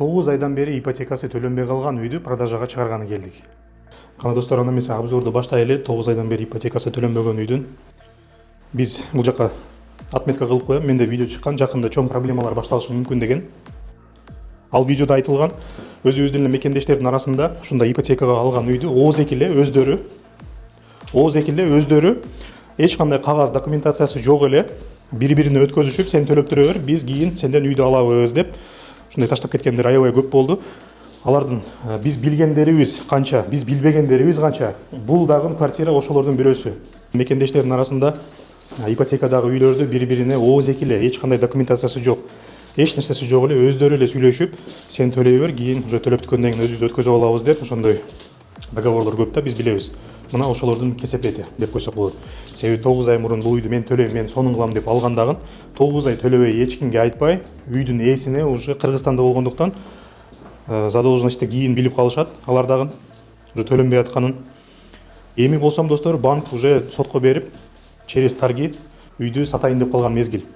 9 айдан бeri ипотекасы төлөнбөй калган үйдү продажага чыгарганы келдик. Кана достор, анда эмесе обзорду баштайлы. 9 айдан бери ипотекасы төлөнбөгөн үйдүн. Биз бул жака отметка кылып коем. Менде видео чыккан, жакында чоң проблемалар башталышы мүмкүн деген. Ал видеодо айтылган өзүбүздүн эле мекендештердин арасында ушундай ипотекага алган үйдү ооз эле өздөрү эч кандай кагаз документациясы жок эле бири-бирине өткөзүшүп, сен төлөп турө бер, биз кийин сенден үйдү алабыз деп ушундай таштап кеткендер аябай көп болду. Алардын биз билгендерибиз канча, биз билбегендерибиз канча. Бул дагы квартира ошолордун бирөөсү. Мекендештердин арасында ипотекадагы үйлөрдү бири-бирине ооз эле, эч кандай документациясы жок, эч нерсеси жок эле өздөрү эле сүйлөшүп, сен төлөй бер, кийин уже төлөптүкөндөн кийин өзүбүз өткөзүп алабыз деп ошондой договорлор көп да, биз билебиз. Мына ошолордун кесепети деп койсок болот. Себеби 9 ай мурун бул үйдү мен төлөйм, мен сонун кылам деп алгандагын 9 ай төлөбөй эч кимге айтпай, үйдүн ээсине уже Кыргызстанда болгондуктан задолженностьти кийин билип калышат. Алар дагы уже төлөнбөй атканын. Эми болсом достор, банк уже сотко берип, через торги үйдү сатайын деп калган мезгил.